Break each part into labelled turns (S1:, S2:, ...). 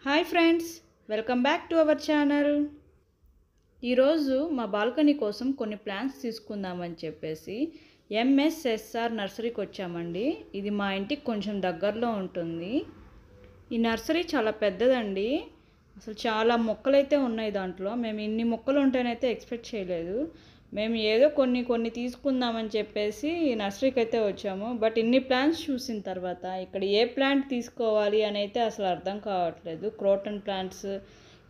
S1: Hi friends, welcome back to our channel. ఈరోజు మా balcony కోసం కొన్ని ప్లాంట్స్ తీసుకుందామని చెప్పేసి ఎంఎస్ఎస్ఆర్ నర్సరీకి వచ్చామండి. ఇది మా ఇంటికి కొంచెం దగ్గరలో ఉంటుంది. ఈ నర్సరీ చాలా పెద్దదండి. అసలు చాలా మొక్కలైతే ఉన్నాయి దాంట్లో. మేము ఇన్ని మొక్కలు ఉంటాయనైతే ఎక్స్పెక్ట్ చేయలేదు. మేము ఏదో కొన్ని తీసుకుందామని చెప్పేసి నర్సరీకి అయితే వచ్చాము. బట్ ఇన్ని ప్లాంట్స్ చూసిన తర్వాత ఇక్కడ ఏ ప్లాంట్ తీసుకోవాలి అని అయితే అసలు అర్థం కావట్లేదు. క్రోటన్ ప్లాంట్స్,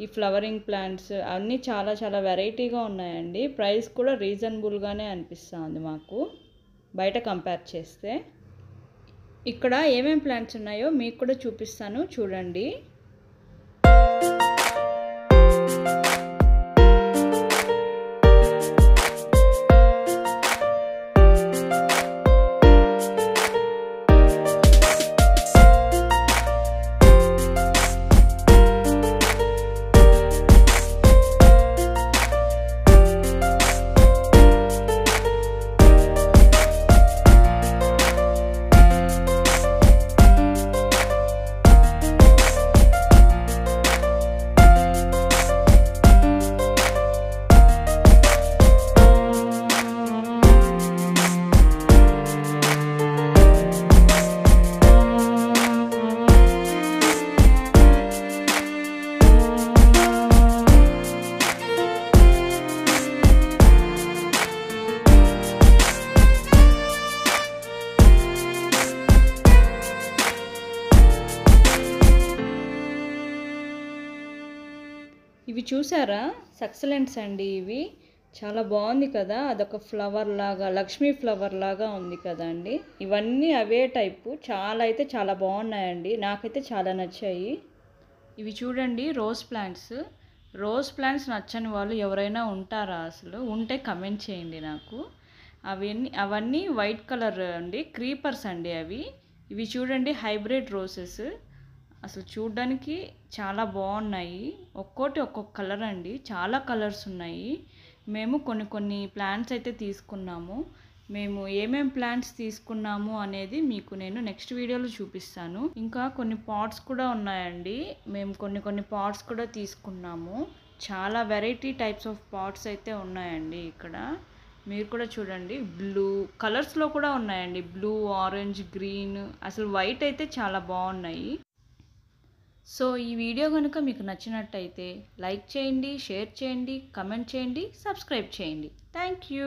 S1: ఈ ఫ్లవరింగ్ ప్లాంట్స్ అన్నీ చాలా చాలా వెరైటీగా ఉన్నాయండి. ప్రైస్ కూడా రీజనబుల్గానే అనిపిస్తుంది మాకు బయట కంపేర్ చేస్తే. ఇక్కడ ఏమేమి ప్లాంట్స్ ఉన్నాయో మీకు కూడా చూపిస్తాను, చూడండి. ఇవి చూసారా, సక్సలెంట్స్ అండి. ఇవి చాలా బాగుంది కదా. అదొక ఫ్లవర్ లాగా, లక్ష్మీ ఫ్లవర్ లాగా ఉంది కదండి. ఇవన్నీ అవే టైపు. చాలా బాగున్నాయండి. నాకైతే చాలా నచ్చాయి. ఇవి చూడండి, రోజ్ ప్లాంట్స్. రోజ్ ప్లాంట్స్ నచ్చని వాళ్ళు ఎవరైనా ఉంటారా? అసలు ఉంటే కమెంట్ చేయండి నాకు. అవన్నీ వైట్ కలర్ అండి, క్రీపర్స్ అండి అవి. ఇవి చూడండి, హైబ్రిడ్ రోసెస్. అసలు చూడడానికి చాలా బాగున్నాయి. ఒక్కొక్క కలర్ అండి, చాలా కలర్స్ ఉన్నాయి. మేము కొన్ని ప్లాంట్స్ అయితే తీసుకున్నాము. మేము ఏమేం ప్లాంట్స్ తీసుకున్నాము అనేది మీకు నేను నెక్స్ట్ వీడియోలో చూపిస్తాను. ఇంకా కొన్ని పాట్స్ కూడా ఉన్నాయండి. మేము కొన్ని పాట్స్ కూడా తీసుకున్నాము. చాలా వెరైటీ టైప్స్ ఆఫ్ పాట్స్ అయితే ఉన్నాయండి ఇక్కడ. మీరు కూడా చూడండి, బ్లూ కలర్స్లో కూడా ఉన్నాయండి. బ్లూ, ఆరెంజ్, గ్రీన్, అసలు వైట్ అయితే చాలా బాగున్నాయి. సో ఈ వీడియో కనుక మీకు నచ్చినట్టయితే లైక్ చేయండి, షేర్ చేయండి, కమెంట్ చేయండి, సబ్స్క్రైబ్ చేయండి. Thank you.